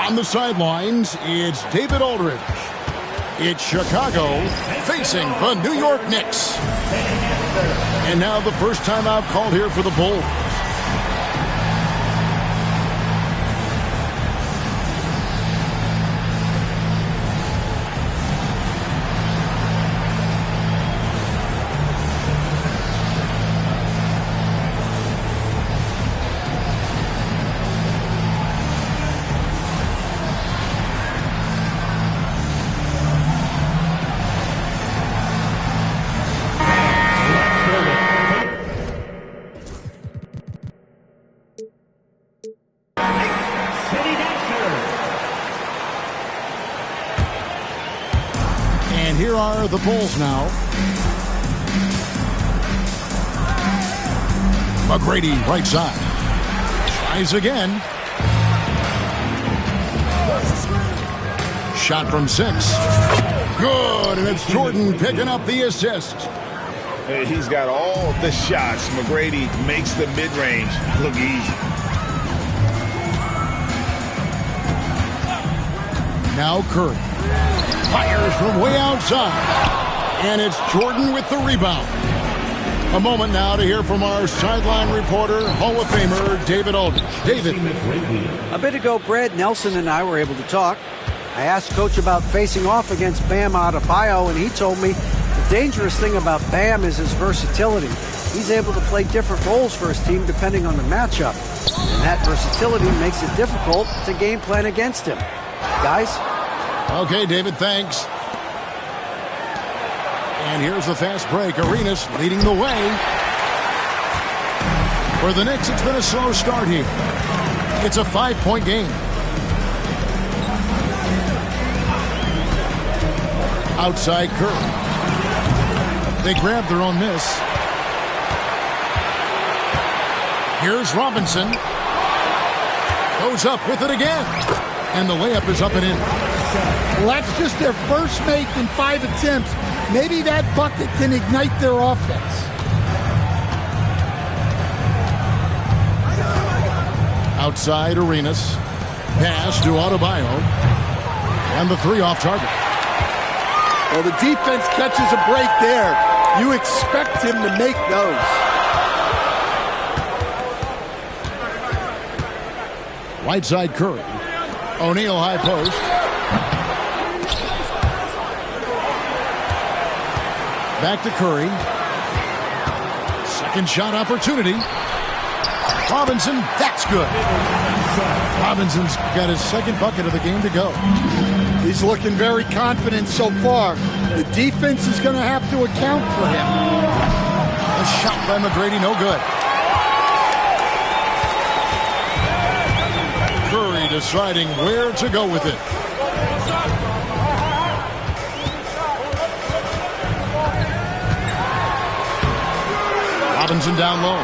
On the sidelines, it's David Aldridge. It's Chicago facing the New York Knicks. And now the first timeout called here for the Bulls. Here are the Bulls now. McGrady right side. Tries again. Shot from 6. Good, and it's Jordan picking up the assist. He's got all the shots. McGrady makes the mid-range look easy. Now Curry. Fires from way outside. And it's Jordan with the rebound. A moment now to hear from our sideline reporter, Hall of Famer David Aldridge. David. A bit ago, Brad Nelson and I were able to talk. I asked Coach about facing off against Bam Adebayo, and he told me the dangerous thing about Bam is his versatility. He's able to play different roles for his team depending on the matchup. And that versatility makes it difficult to game plan against him. Guys? Okay, David, thanks. And here's the fast break. Arenas leading the way. For the Knicks, it's been a slow start here. It's a 5-point game. Outside Curry. They grab their own miss. Here's Robinson. Goes up with it again. And the layup is up and in. Well, that's just their first make in 5 attempts. Maybe that bucket can ignite their offense. Outside Arenas. Pass to Adebayo. And the 3 off target. Well, the defense catches a break there. You expect him to make those. Right side Curry. O'Neal high post. Back to Curry. Second shot opportunity. Robinson, that's good. Robinson's got his second bucket of the game to go. He's looking very confident so far. The defense is going to have to account for him. A shot by McGrady, no good. Curry deciding where to go with it. Robinson down low.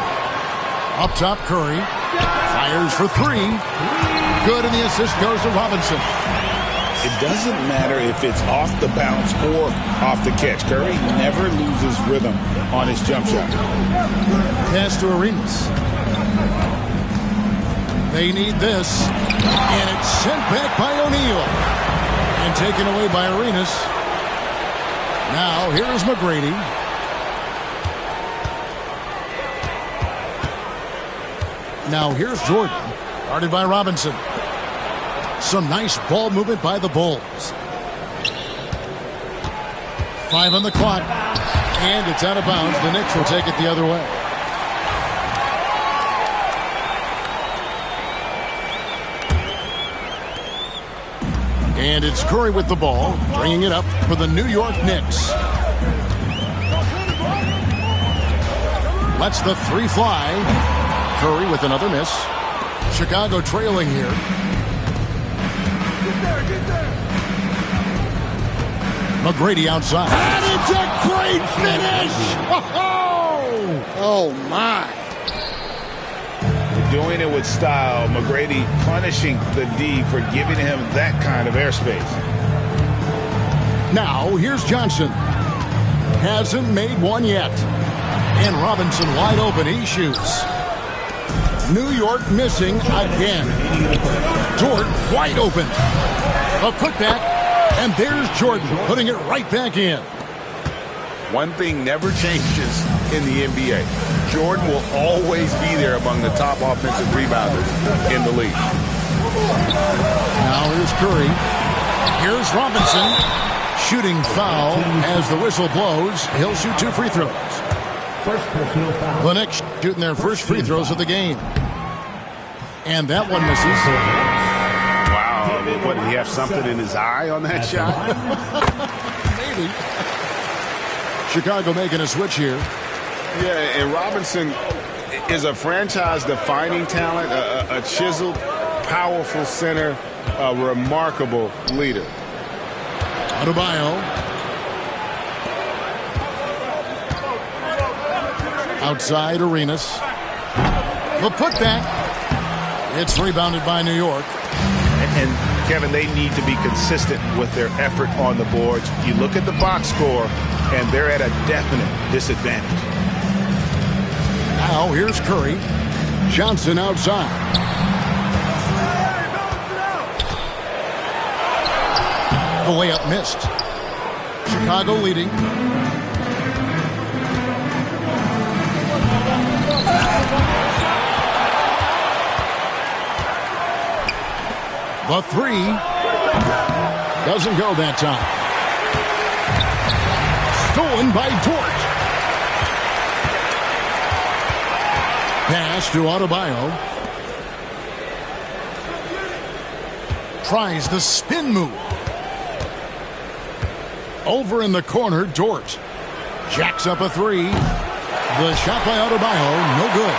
Up top, Curry. Fires for 3. Good, and the assist goes to Robinson. It doesn't matter if it's off the bounce or off the catch. Curry never loses rhythm on his jump shot. Pass to Arenas. They need this. And it's sent back by O'Neal. And taken away by Arenas. Now, here is McGrady. Now, here's Jordan. Guarded by Robinson. Some nice ball movement by the Bulls. 5 on the clock. And it's out of bounds. The Knicks will take it the other way. And it's Curry with the ball, bringing it up for the New York Knicks. Lets the 3 fly. Curry with another miss. Chicago trailing here. McGrady outside. And it's a great finish! Oh, my. They're doing it with style. McGrady punishing the D for giving him that kind of airspace. Now, here's Johnson. Hasn't made one yet. And Robinson wide open. He shoots. New York missing again. Dort wide open. A putback, and there's Jordan putting it right back in. One thing never changes in the NBA. Jordan will always be there among the top offensive rebounders in the league. Now here's Curry. Here's Robinson. Shooting foul as the whistle blows. He'll shoot 2 free throws. The Knicks shooting their first free throws of the game. And that one misses. Wow. What, did he have something in his eye on that shot? Maybe. Chicago making a switch here. Yeah, and Robinson is a franchise-defining talent, a chiseled, powerful center, a remarkable leader. Adebayo. Outside Arenas. The putback. It's rebounded by New York. And Kevin, they need to be consistent with their effort on the boards. You look at the box score, and they're at a definite disadvantage. Now here's Curry. Johnson outside. The layup missed. Chicago leading. The three doesn't go that time. Stolen by Dort. Pass to Adebayo. Tries the spin move. Over in the corner, Dort. Jacks up a three. The shot by Adebayo, no good.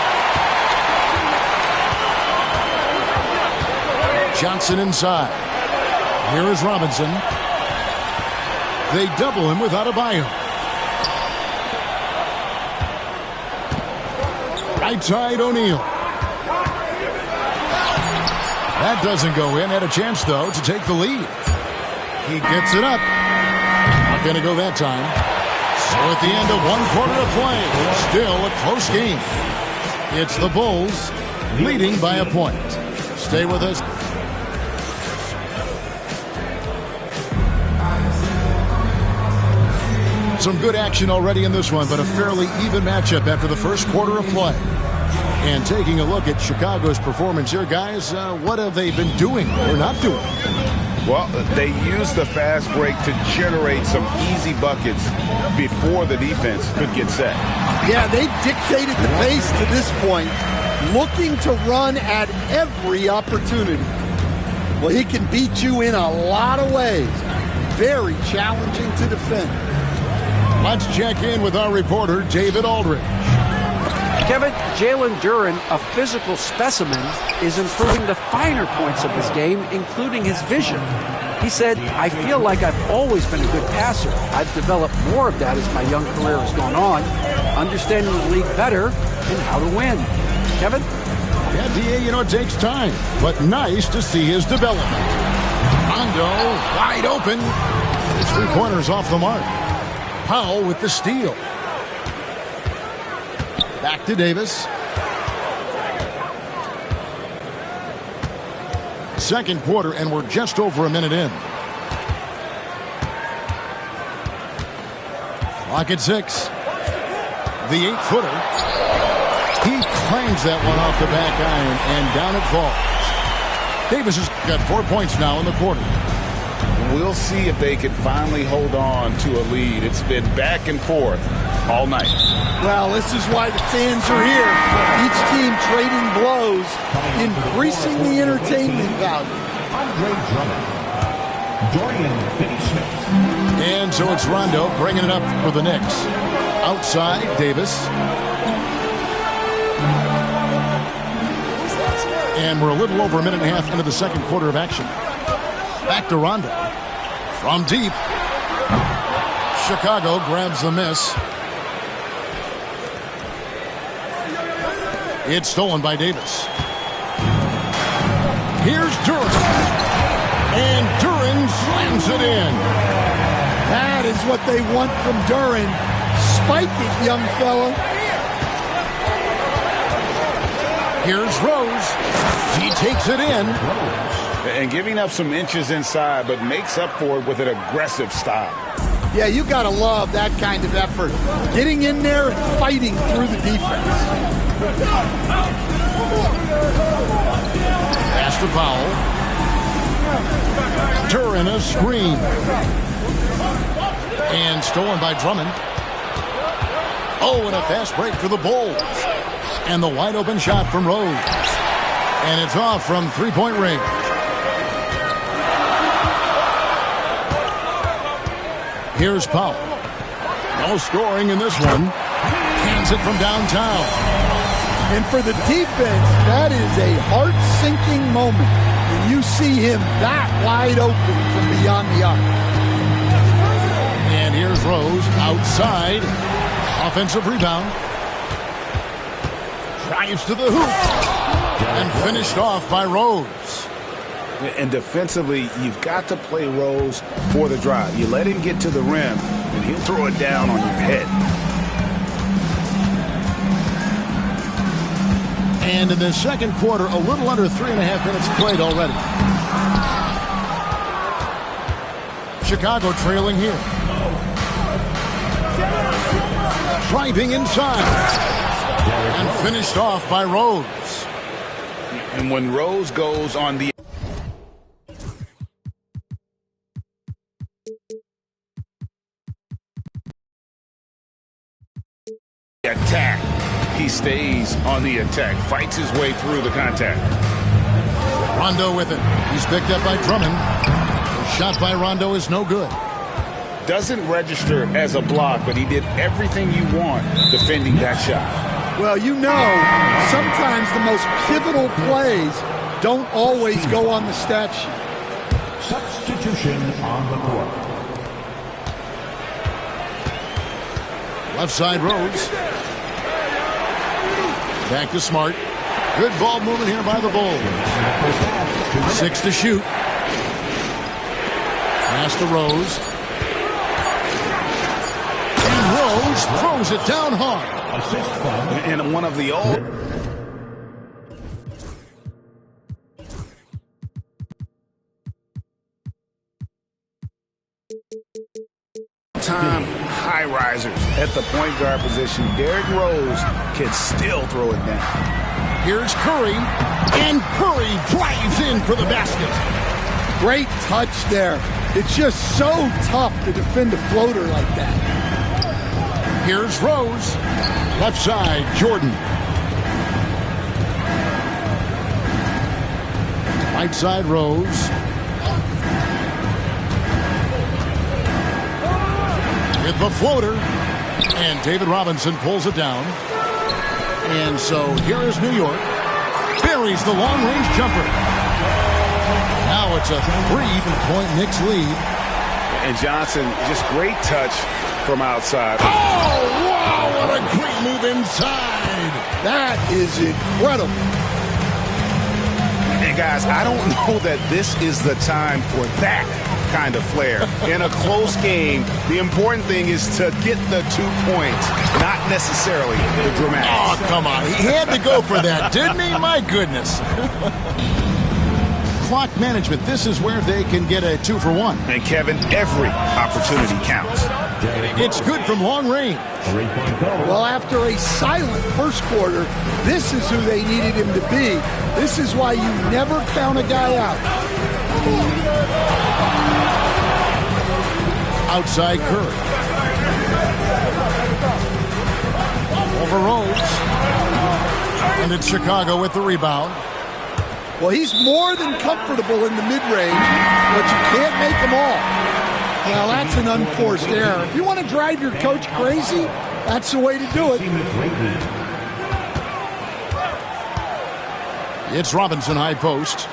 Johnson inside. Here is Robinson. They double him with Adebayo. Right side, O'Neal. That doesn't go in. Had a chance, though, to take the lead. He gets it up. Not going to go that time. So at the end of 1 quarter of play, still a close game. It's the Bulls leading by a point. Stay with us. Some good action already in this one, but a fairly even matchup after the first quarter of play. And taking a look at Chicago's performance here, guys, what have they been doing or not doing? Well, they used the fast break to generate some easy buckets before the defense could get set. Yeah, they dictated the pace to this point, looking to run at every opportunity. Well, he can beat you in a lot of ways. Very challenging to defend. Let's check in with our reporter, David Aldridge. Kevin, Jalen Duren, a physical specimen, is improving the finer points of his game, including his vision. He said, I feel like I've always been a good passer. I've developed more of that as my young career has gone on, understanding the league better and how to win. Kevin? Yeah, D.A., it takes time, but nice to see his development. Rondo, wide open. His three-pointers off the mark. Powell with the steal. Back to Davis. Second quarter, and we're just over a minute in. Clock at 6. The 8-footer. He claims that one off the back iron, and down it falls. Davis has got 4 points now in the quarter. We'll see if they can finally hold on to a lead. It's been back and forth all night. Well, this is why the fans are here. Each team trading blows, increasing the entertainment value. And so it's Rondo bringing it up for the Knicks. Outside, Davis. And we're a little over a minute and a half into the second quarter of action. Back to Rondo. From deep. Chicago grabs the miss. It's stolen by Davis. Here's Duren. And Duren slams it in. That is what they want from Duren. Spike it, young fella. Here's Rose. He takes it in. And giving up some inches inside, but makes up for it with an aggressive stop. Yeah, you got to love that kind of effort. Getting in there and fighting through the defense. Pass to Powell. Turin a screen. And stolen by Drummond. Oh, and a fast break for the Bulls. And the wide open shot from Rose. And it's off from three-point range. Here's Powell. No scoring in this one. Hands it from downtown. And for the defense, that is a heart-sinking moment when you see him that wide open from beyond the arc. And here's Rose outside. Offensive rebound. Drives to the hoop. And finished off by Rose. And defensively, you've got to play Rose for the drive. You let him get to the rim, and he'll throw it down on your head. And in the second quarter, a little under 3.5 minutes played already. Chicago trailing here. Driving inside. And finished off by Rose. And when Rose goes on the attack, he stays on the attack, fights his way through the contact. Rondo with it. He's picked up by Drummond. The shot by Rondo is no good. Doesn't register as a block, but he did everything you want defending that shot. Well, you know, sometimes the most pivotal plays don't always go on the stat sheet. Substitution on the court. Left side Rose. Back to Smart. Good ball movement here by the Bulls. 6 to shoot. Pass to Rose. And Rose throws it down hard. And one of the old time high risers at the point guard position. Derrick Rose can still throw it down. Here's Curry, and Curry drives in for the basket. Great touch there. It's just so tough to defend a floater like that. Here's Rose. Left side, Jordan. Right side, Rose. With the floater. And David Robinson pulls it down. And so here is New York. Buries the long-range jumper. Now it's a 3-point Knicks lead. And Johnson, just great touch from outside. Oh, wow, what a great move inside. That is incredible. And guys, I don't know that this is the time for that kind of flair. In a close game, the important thing is to get the 2 points, not necessarily the dramatics. Oh, come on. He had to go for that, didn't he? My goodness. Clock management. This is where they can get a 2-for-1. And Kevin, every opportunity counts. It's good from long range. Well, after a silent first quarter, this is who they needed him to be. This is why you never count a guy out. Outside Curry. Over Rose. And it's Chicago with the rebound. Well, he's more than comfortable in the mid-range, but you can't make them all. Well, that's an unforced error. If you want to drive your coach crazy, that's the way to do it. It's Robinson high post.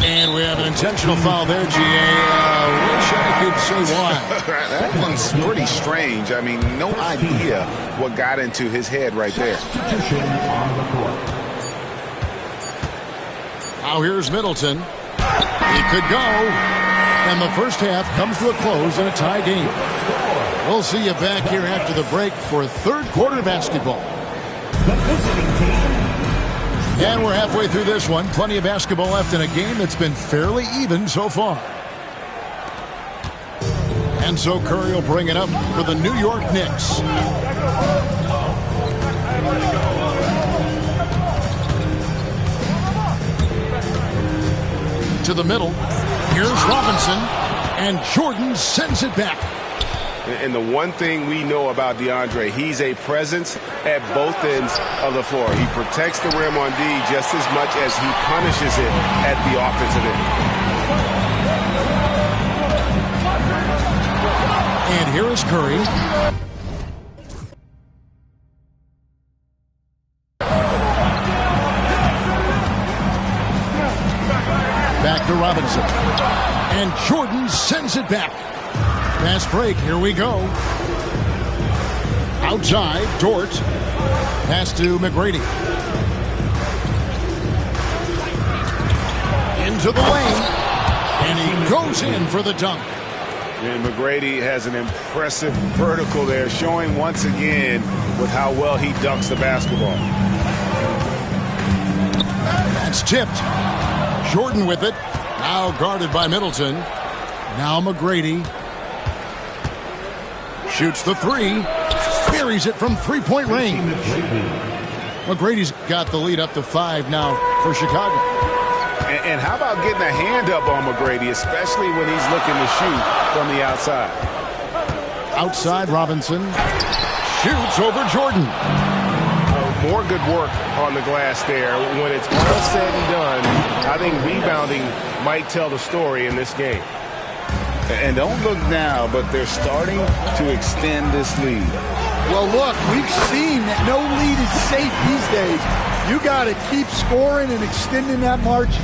And we have an intentional foul there, G.A. Wish I could say why. That one's pretty strange. I mean, no idea what got into his head right there. Now here's Middleton. He could go. And the first half comes to a close in a tie game. We'll see you back here after the break for third quarter basketball. The visiting team And we're halfway through this one. Plenty of basketball left in a game that's been fairly even so far. And so Curry will bring it up for the New York Knicks. To the middle. Here's Robinson. And Jordan sends it back. And the one thing we know about DeAndre, he's a presence at both ends of the floor. He protects the rim on D just as much as he punishes it at the offensive end. And here is Curry. Back to Robinson. And Jordan sends it back. Fast break, here we go. Outside, Dort. Pass to McGrady. Into the lane. And he goes in for the dunk. And McGrady has an impressive vertical there, showing once again with how well he dunks the basketball. That's tipped. Jordan with it. Now guarded by Middleton. Now McGrady. Shoots the three. Buries it from three-point range. McGrady's got the lead up to 5 now for Chicago. And how about getting a hand up on McGrady, especially when he's looking to shoot from the outside. Outside, Robinson. Shoots over Jordan. More good work on the glass there. When it's all said and done, I think rebounding might tell the story in this game. And don't look now, but they're starting to extend this lead. Well, look, we've seen that no lead is safe these days. You got to keep scoring and extending that margin.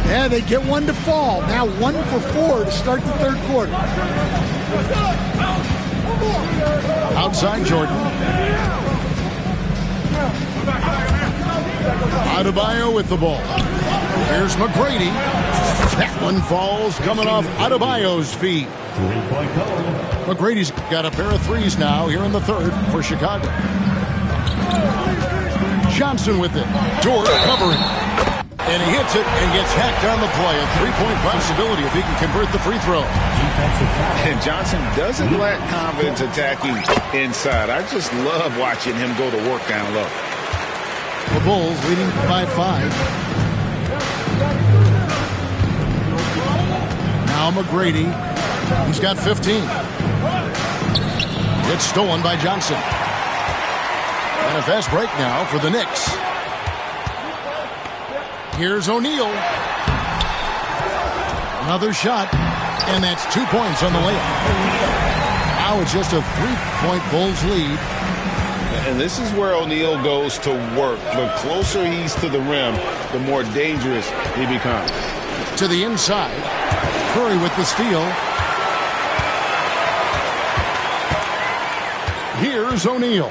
Yeah, they get one to fall. Now 1 for 4 to start the third quarter. Outside Jordan. Adebayo with the ball. Here's McGrady. That one falls coming off Adebayo's feet. McGrady's got a pair of threes now here in the third for Chicago. Johnson with it. Dort covering. And he hits it and gets hacked on the play. A three-point possibility if he can convert the free throw. And Johnson doesn't lack confidence attacking inside. I just love watching him go to work down low. The Bulls leading by 5. Now McGrady. He's got 15. It's stolen by Johnson. And a fast break now for the Knicks. Here's O'Neal. Another shot. And that's 2 points on the layup. Now it's just a 3-point Bulls lead. And this is where O'Neal goes to work. The closer he's to the rim, the more dangerous he becomes. To the inside. Curry with the steal. Here's O'Neal.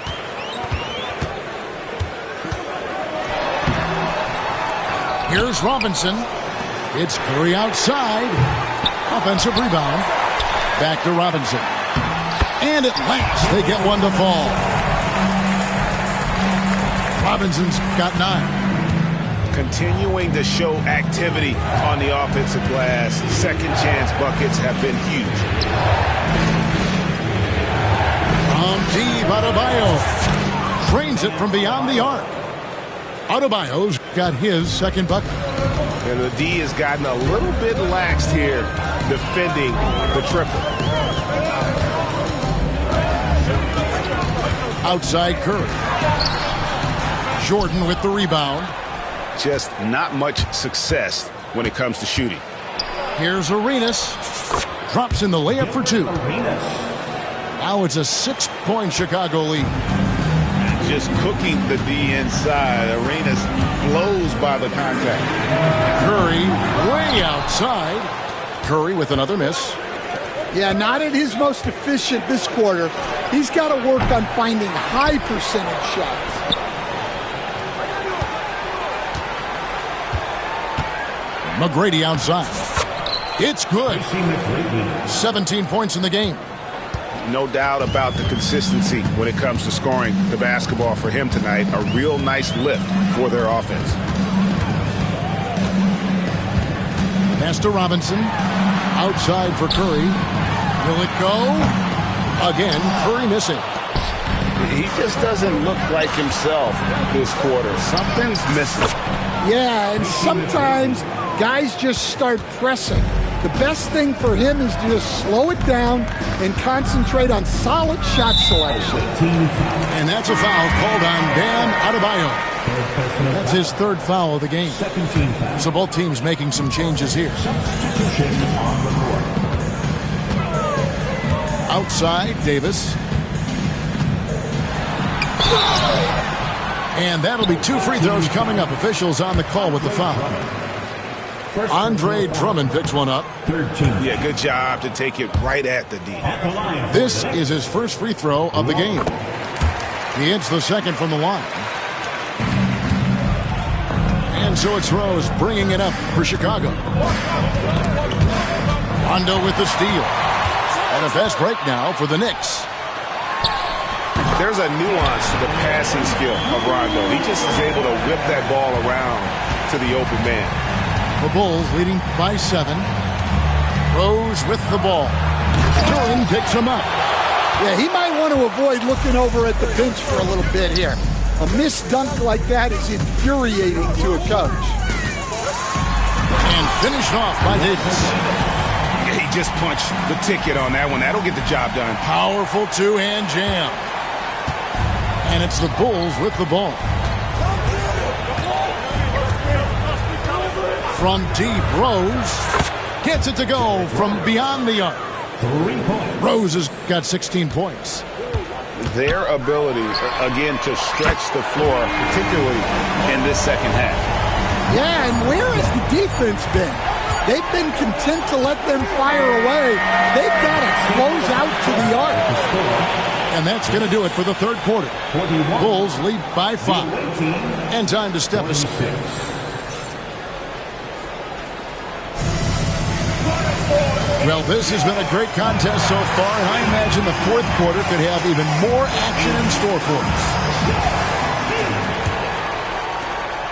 Here's Robinson. It's Curry outside. Offensive rebound. Back to Robinson. And at last, they get one to fall. Robinson's got 9. Continuing to show activity on the offensive glass. Second chance buckets have been huge. From deep, Adebayo drains it from beyond the arc. Adebayo's got his second bucket. And the D has gotten a little bit laxed here defending the triple. Outside Curry. Jordan with the rebound. Just not much success when it comes to shooting. Here's Arenas. Drops in the layup for 2. Now it's a 6-point Chicago lead. Just cooking the D inside. Arenas blows by the contact. Curry way outside. Curry with another miss. Yeah, not at his most efficient this quarter. He's got to work on finding high percentage shots. McGrady outside. It's good. 17 points in the game. No doubt about the consistency when it comes to scoring the basketball for him tonight. A real nice lift for their offense. Pass to Robinson. Outside for Curry. Will it go? Again, Curry missing. He just doesn't look like himself this quarter. Something's missing. Yeah, and sometimes guys just start pressing. The best thing for him is to just slow it down and concentrate on solid shot selection. And that's a foul called on Bam Adebayo. That's his third foul of the game. So both teams making some changes here. Outside, Davis. And that'll be 2 free throws coming up. Officials on the call with the foul. Andre Drummond picks one up. Yeah, good job to take it right at the D. This is his first free throw of the game. He hits the second from the line. And so it's Rose bringing it up for Chicago. Rondo with the steal. And a fast break now for the Knicks. There's a nuance to the passing skill of Rondo. He just is able to whip that ball around to the open man. The Bulls leading by 7. Rose with the ball. Duran picks him up. Yeah, he might want to avoid looking over at the bench for a little bit here. A missed dunk like that is infuriating to a coach. And finished off by Davis. Yeah, he just punched the ticket on that one. That'll get the job done. Powerful two-hand jam. And it's the Bulls with the ball. From deep, Rose gets it to go from beyond the arc. 3 points. Rose has got 16 points. Their ability, again, to stretch the floor, particularly in this second half. Yeah, and where has the defense been? They've been content to let them fire away. They've got to close out to the arc. And that's going to do it for the third quarter. 21. Bulls lead by 5. And time to step aside. Well, this has been a great contest so far, and I imagine the fourth quarter could have even more action in store for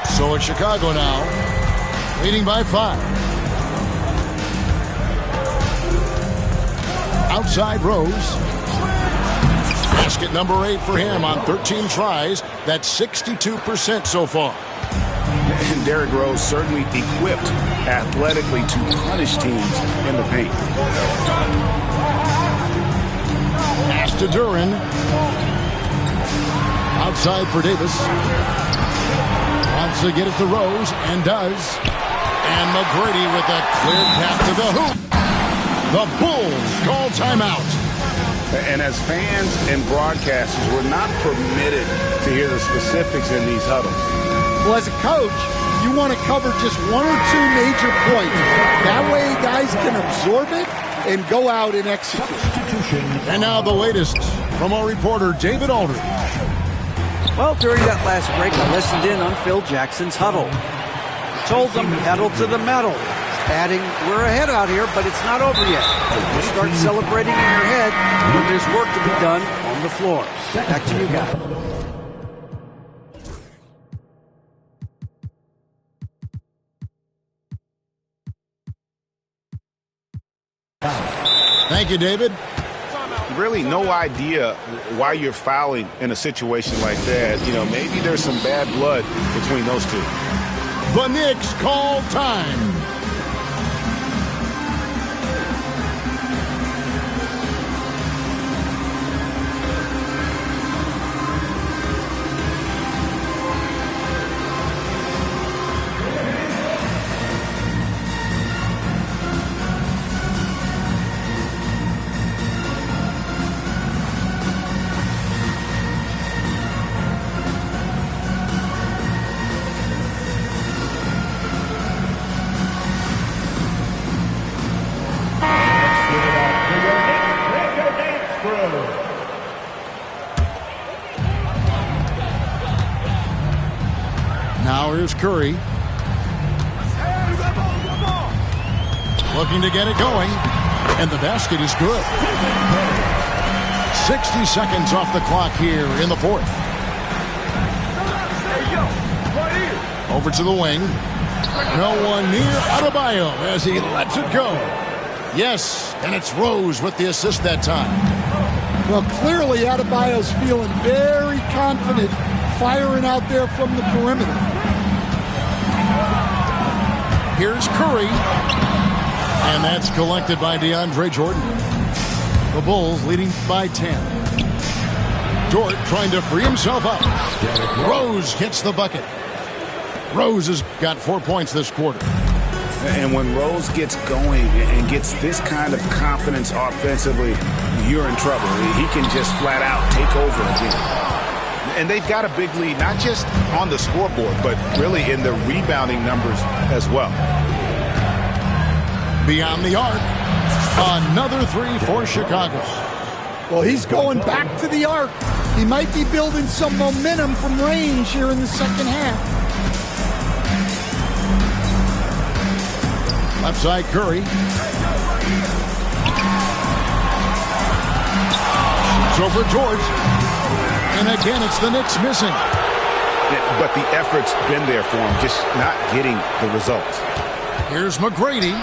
us. So it's Chicago now, leading by 5. Outside Rose. Basket number 8 for him on 13 tries. That's 62% so far. And Derrick Rose certainly equipped athletically to punish teams in the paint. Pass to Duran. Outside for Davis. Wants to get it to Rose, and does. And McGrady with a clear path to the hoop. The Bulls call timeout. And as fans and broadcasters, we're not permitted to hear the specifics in these huddles. Well, as a coach, you want to cover just 1 or 2 major points. That way guys can absorb it and go out and execute. And now the latest from our reporter, David Aldridge. Well, during that last break, I listened in on Phil Jackson's huddle. Told them, pedal to the metal. Adding, we're ahead out here, but it's not over yet. You start celebrating in your head when there's work to be done on the floor. Back to you guys. Thank you, David. Really no idea why you're fouling in a situation like that. You know, maybe there's some bad blood between those two. The Knicks call time. Now here's Curry. Looking to get it going. And the basket is good. 60 seconds off the clock here in the fourth. Over to the wing. No one near Adebayo as he lets it go. Yes, and it's Rose with the assist that time. Well, clearly Adebayo's feeling very confident firing out there from the perimeter. Here's Curry. And that's collected by DeAndre Jordan. The Bulls leading by 10. Dort trying to free himself up. Rose hits the bucket. Rose has got 4 points this quarter. And when Rose gets going and gets this kind of confidence offensively, you're in trouble. He can just flat out take over again. And they've got a big lead, not just on the scoreboard, but really in the rebounding numbers as well. Beyond the arc, another three for Chicago. Well, he's going back to the arc. He might be building some momentum from range here in the second half. Left side, Curry. It's over George. And again, it's the Knicks missing. Yeah, but the effort's been there for him, just not getting the results. Here's McGrady.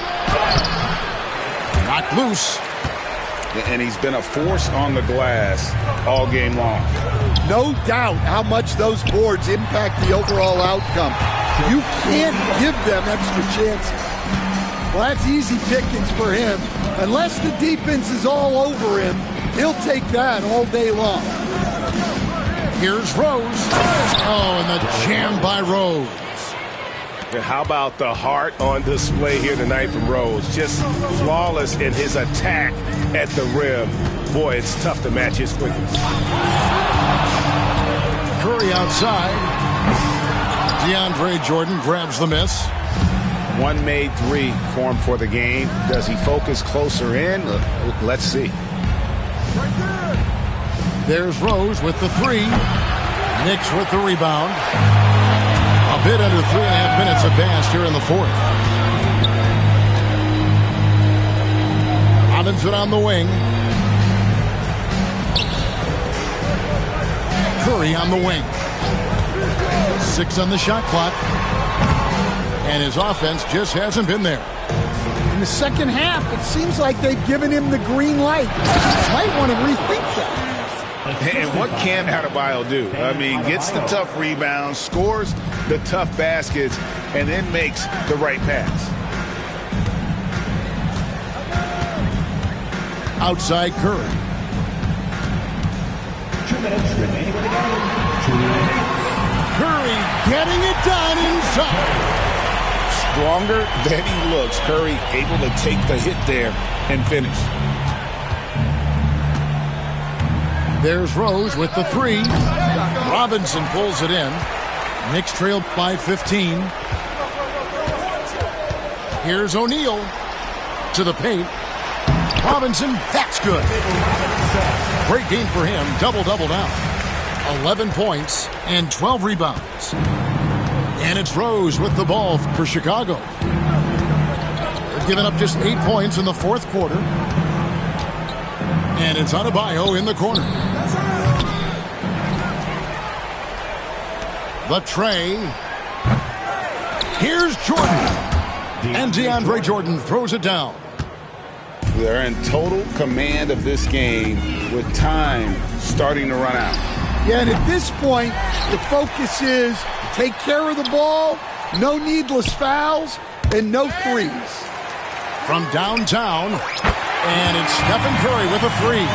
Knocked loose. And he's been a force on the glass all game long. No doubt how much those boards impact the overall outcome. You can't give them extra chances. Well, that's easy pickings for him. Unless the defense is all over him, he'll take that all day long. Here's Rose. Oh, and the jam by Rose. How about the heart on display here tonight from Rose? Just flawless in his attack at the rim. Boy, it's tough to match his quickness. Curry outside. DeAndre Jordan grabs the miss. One made three for him for the game. Does he focus closer in? Let's see. There's Rose with the three. Knicks with the rebound. A bit under 3.5 minutes advanced here in the fourth. Robinson on the wing. Curry on the wing. 6 on the shot clock. And his offense just hasn't been there. In the second half, it seems like they've given him the green light. Might want to rethink that. And what can Adebayo do? I mean, gets the tough rebounds, scores the tough baskets, and then makes the right pass. Outside Curry. 2 minutes remaining in the game. Curry getting it done inside. Stronger than he looks. Curry able to take the hit there and finish. There's Rose with the three. Robinson pulls it in. Knicks trail by 15. Here's O'Neal to the paint. Robinson, that's good. Great game for him. Double-double now. 11 points and 12 rebounds. And it's Rose with the ball for Chicago. They've given up just 8 points in the fourth quarter. And it's Adebayo in the corner. The tray. Here's Jordan. And DeAndre Jordan throws it down. They're in total command of this game with time starting to run out. Yeah, and at this point, the focus is take care of the ball, no needless fouls, and no threes. From downtown, and it's Stephen Curry with a three.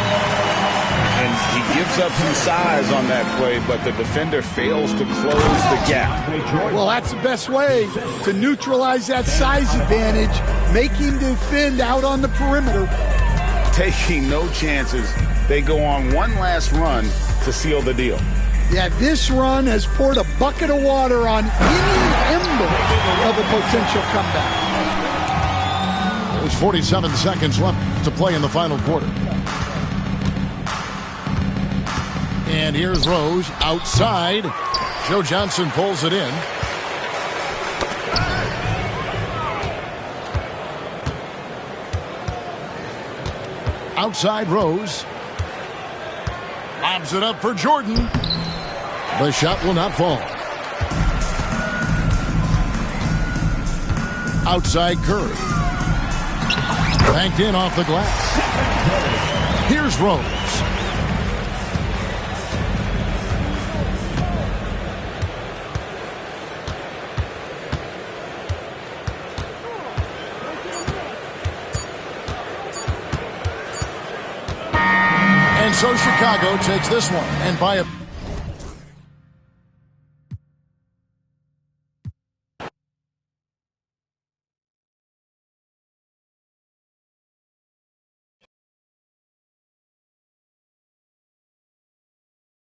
And he gives up some size on that play, but the defender fails to close the gap. Well, that's the best way to neutralize that size advantage. Make him defend out on the perimeter. Taking no chances, they go on one last run to seal the deal. Yeah, this run has poured a bucket of water on any ember of a potential comeback. There's 47 seconds left to play in the final quarter. And here's Rose outside. Joe Johnson pulls it in. Outside Rose. Lobs it up for Jordan. The shot will not fall. Outside Curry. Banked in off the glass. Here's Rose. And so Chicago takes this one, and by a